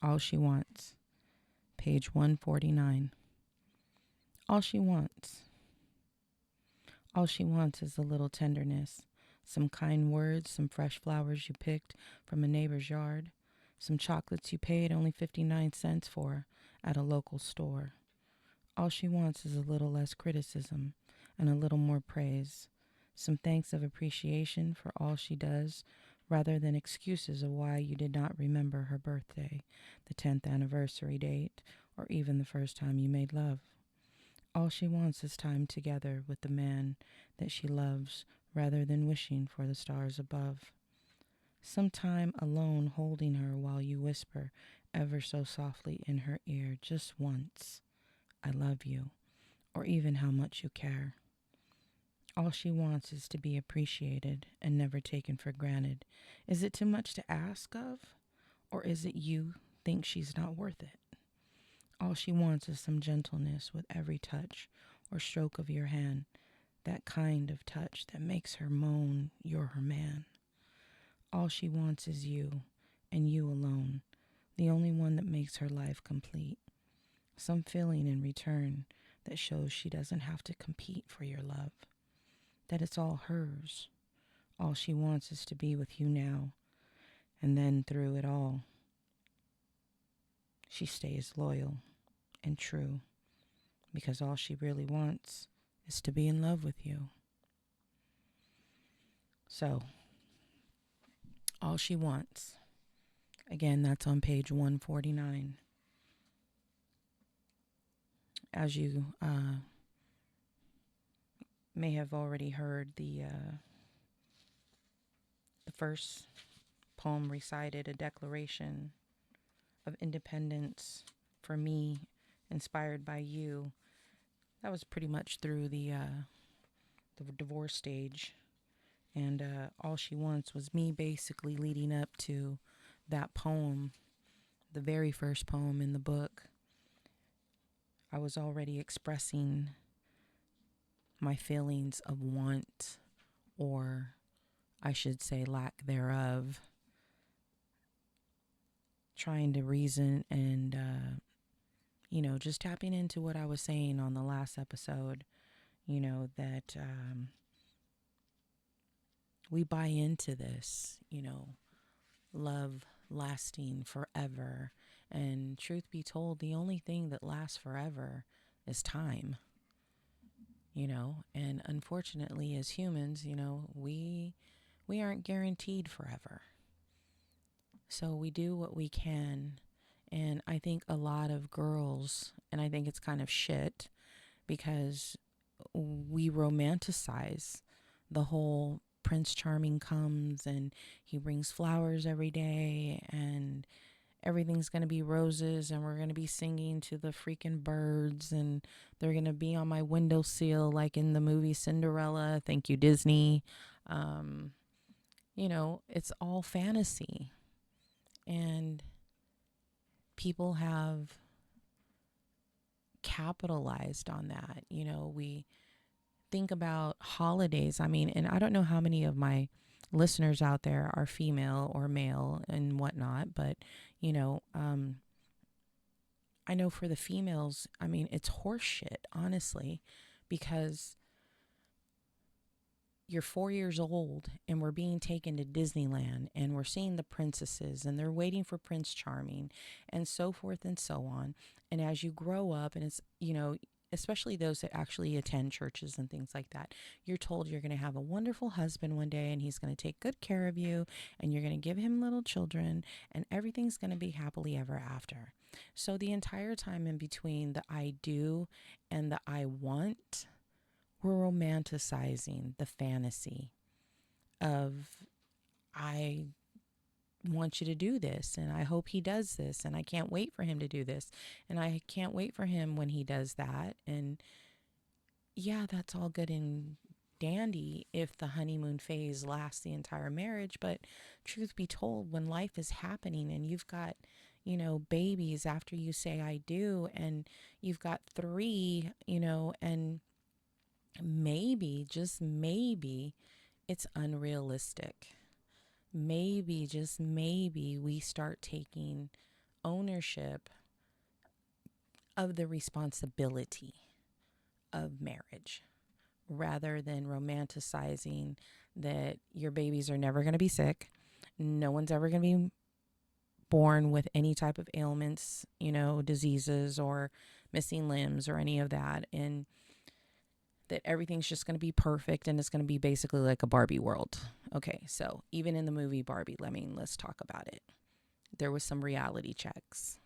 All she wants. Page 149. All she wants. All she wants is a little tenderness, some kind words, some fresh flowers you picked from a neighbor's yard, some chocolates you paid only 59 cents for at a local store. All she wants is a little less criticism and a little more praise, some thanks of appreciation for all she does, rather than excuses of why you did not remember her birthday, the 10th anniversary date, or even the first time you made love. All she wants is time together with the man that she loves, rather than wishing for the stars above. Some time alone holding her while you whisper ever so softly in her ear just once, I love you, or even how much you care. All she wants is to be appreciated and never taken for granted. Is it too much to ask of? Or is it you think she's not worth it? All she wants is some gentleness with every touch or stroke of your hand, that kind of touch that makes her moan you're her man. All she wants is you, and you alone, the only one that makes her life complete. Some feeling in return that shows she doesn't have to compete for your love, that it's all hers. All she wants is to be with you now, and then through it all, she stays loyal and true, because all she really wants is to be in love with you. So, all she wants. Again, that's on page 149. As you may have already heard, the first poem recited a declaration of independence for me, inspired by you. That was pretty much through the divorce stage. And all she wants was me basically leading up to that poem, the very first poem in the book. I was already expressing my feelings of want, or I should say lack thereof, trying to reason and, just tapping into what I was saying on the last episode, that we buy into this, love lasting forever. And truth be told, the only thing that lasts forever is time, and unfortunately as humans, we aren't guaranteed forever. So we do what we can. And I think a lot of girls, and I think it's kind of shit because we romanticize the whole Prince Charming comes and he brings flowers every day and everything's going to be roses and we're going to be singing to the freaking birds and they're going to be on my windowsill like in the movie Cinderella. Thank you, Disney. It's all fantasy. And people have capitalized on that. We think about holidays. I mean, and I don't know how many of my listeners out there are female or male and whatnot, but, I know for the females, I mean, it's horseshit, honestly, because you're 4 years old and we're being taken to Disneyland and we're seeing the princesses and they're waiting for Prince Charming and so forth and so on. And as you grow up, and it's, especially those that actually attend churches and things like that, you're told you're going to have a wonderful husband one day and he's going to take good care of you and you're going to give him little children and everything's going to be happily ever after. So the entire time in between the I do and the I want, we're romanticizing the fantasy of, I want you to do this and I hope he does this and I can't wait for him to do this and I can't wait for him when he does that. And yeah, that's all good and dandy if the honeymoon phase lasts the entire marriage, but truth be told, when life is happening and you've got babies after you say I do and you've got three, and maybe, just maybe, it's unrealistic. Maybe, just maybe, we start taking ownership of the responsibility of marriage rather than romanticizing that your babies are never going to be sick. No one's ever going to be born with any type of ailments, diseases or missing limbs or any of that. And that everything's just going to be perfect and it's going to be basically like a Barbie world. Okay, so even in the movie Barbie, let's talk about it. There was some reality checks.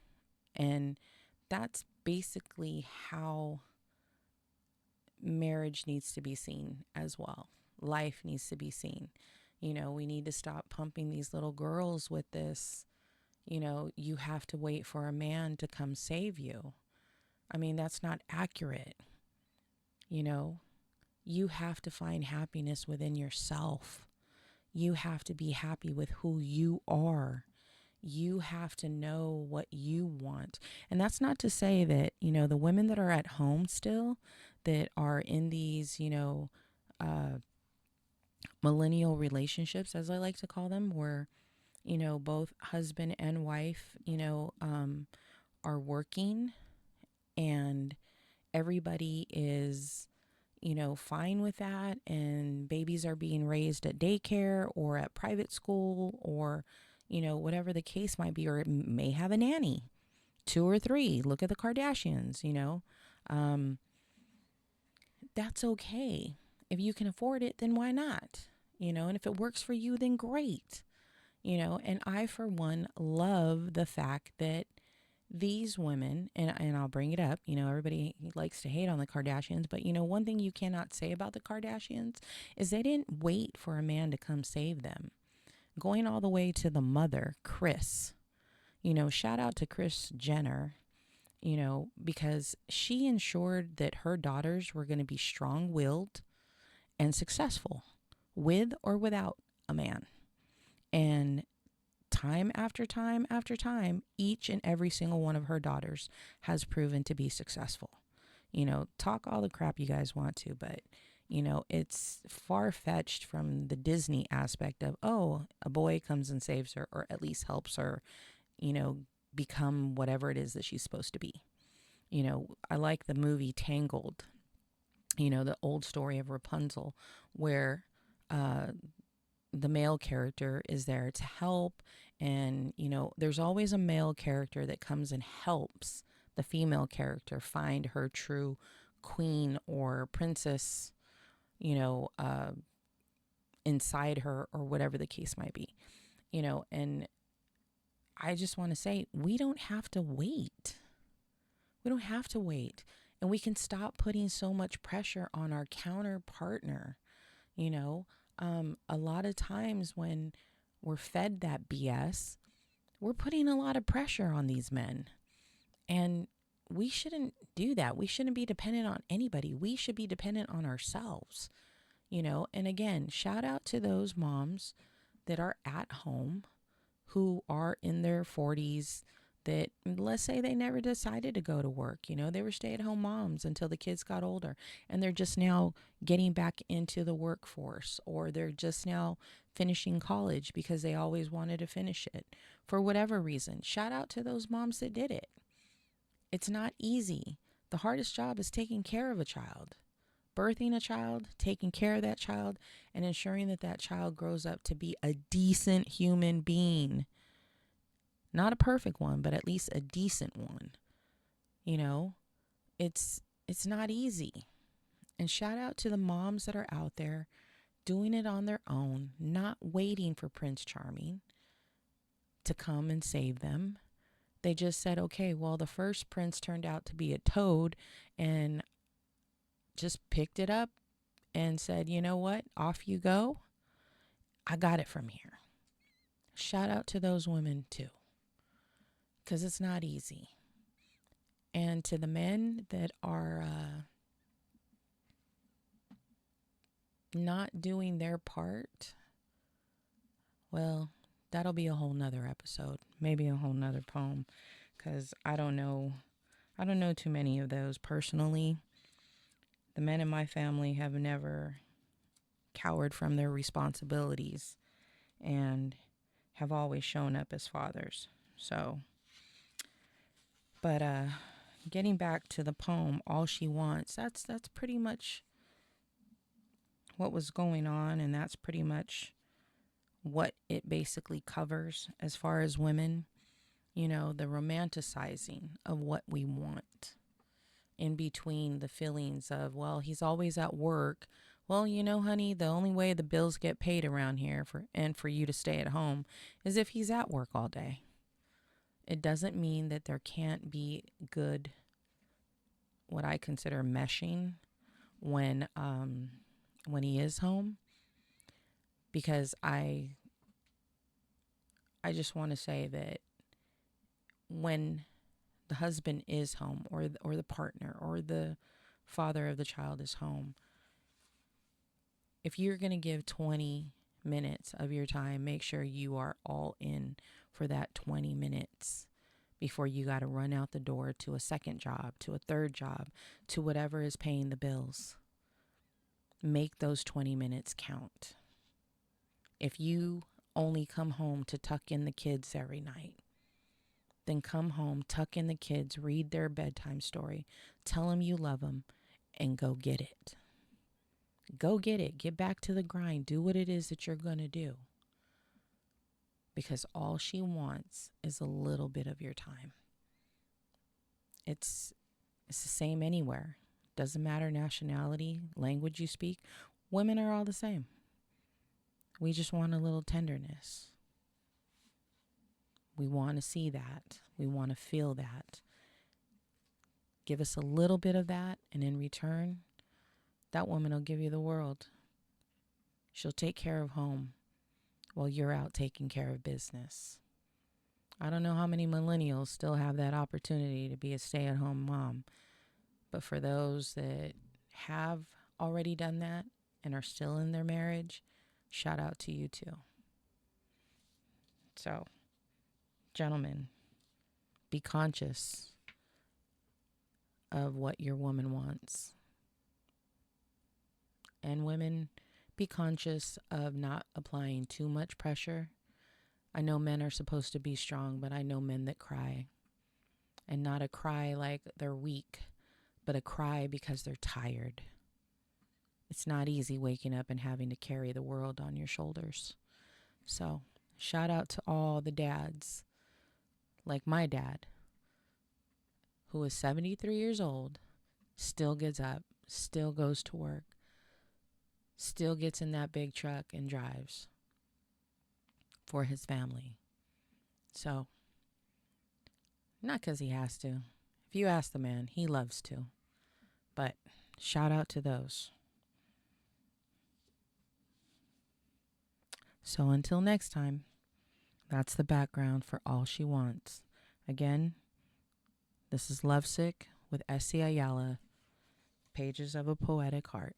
And that's basically how marriage needs to be seen as well. Life needs to be seen. We need to stop pumping these little girls with this, you have to wait for a man to come save you. That's not accurate. You have to find happiness within yourself. You have to be happy with who you are. You have to know what you want. And that's not to say that, the women that are at home still, that are in these, millennial relationships, as I like to call them, where, both husband and wife, are working and everybody is, fine with that. And babies are being raised at daycare or at private school or, whatever the case might be, or it may have a nanny, 2 or 3. Look at the Kardashians, that's okay. If you can afford it, then why not? And if it works for you, then great. And I, for one, love the fact that these women, and I'll bring it up, everybody likes to hate on the Kardashians, but one thing you cannot say about the Kardashians is they didn't wait for a man to come save them. Going all the way to the mother, Kris, shout out to Kris Jenner, because she ensured that her daughters were going to be strong-willed and successful with or without a man. And time after time after time, each and every single one of her daughters has proven to be successful. Talk all the crap you guys want to, but, it's far-fetched from the Disney aspect of, oh, a boy comes and saves her, or at least helps her, become whatever it is that she's supposed to be. I like the movie Tangled, the old story of Rapunzel, where the male character is there to help. And, there's always a male character that comes and helps the female character find her true queen or princess, inside her, or whatever the case might be, and I just want to say, we don't have to wait. We don't have to wait. And we can stop putting so much pressure on our counter partner. A lot of times when we're fed that BS, we're putting a lot of pressure on these men. And we shouldn't do that. We shouldn't be dependent on anybody. We should be dependent on ourselves. And again, shout out to those moms that are at home who are in their 40s, that, let's say, they never decided to go to work. They were stay-at-home moms until the kids got older, and they're just now getting back into the workforce, or they're just now finishing college because they always wanted to finish it for whatever reason. Shout out to those moms that did it. It's not easy. The hardest job is taking care of a child, birthing a child, taking care of that child, and ensuring that that child grows up to be a decent human being. Not a perfect one, but at least a decent one. It's not easy. And shout out to the moms that are out there doing it on their own, not waiting for Prince Charming to come and save them. They just said, okay, well, the first prince turned out to be a toad, and just picked it up and said, you know what, off you go. I got it from here. Shout out to those women too, because it's not easy. And to the men that are not doing their part, well, that'll be a whole nother episode, maybe a whole nother poem, because I don't know too many of those personally. The men in my family have never cowered from their responsibilities and have always shown up as fathers. So But getting back to the poem, All She Wants, that's pretty much what was going on, and that's pretty much what it basically covers as far as women, the romanticizing of what we want in between the feelings of, well, he's always at work. Well, honey, the only way the bills get paid around here for you to stay at home is if he's at work all day. It doesn't mean that there can't be good, what I consider meshing when he is home, because I just want to say that when the husband is home, or the partner or the father of the child is home, if you're going to give 20 minutes of your time, make sure you are all in for that 20 minutes before you got to run out the door to a second job, to a third job, to whatever is paying the bills. Make those 20 minutes count. If you only come home to tuck in the kids every night, then come home, tuck in the kids, read their bedtime story, tell them you love them, and go get it. Go get it. Get back to the grind. Do what it is that you're going to do. Because all she wants is a little bit of your time. It's the same anywhere. Doesn't matter nationality, language you speak. Women are all the same. We just want a little tenderness. We want to see that. We want to feel that. Give us a little bit of that, and in return, that woman will give you the world. She'll take care of home while you're out taking care of business. I don't know how many millennials still have that opportunity to be a stay-at-home mom. But for those that have already done that and are still in their marriage, shout out to you too. So, gentlemen, be conscious of what your woman wants. And women, be conscious of not applying too much pressure. I know men are supposed to be strong, but I know men that cry. And not a cry like they're weak, but a cry because they're tired. It's not easy waking up and having to carry the world on your shoulders. So, shout out to all the dads, like my dad, who is 73 years old, still gets up, still goes to work, still gets in that big truck and drives for his family. So, not because he has to. If you ask the man, he loves to. But shout out to those. So until next time, that's the background for All She Wants. Again, this is Lovesick with SC AYALA, Pages of a Poetic Heart.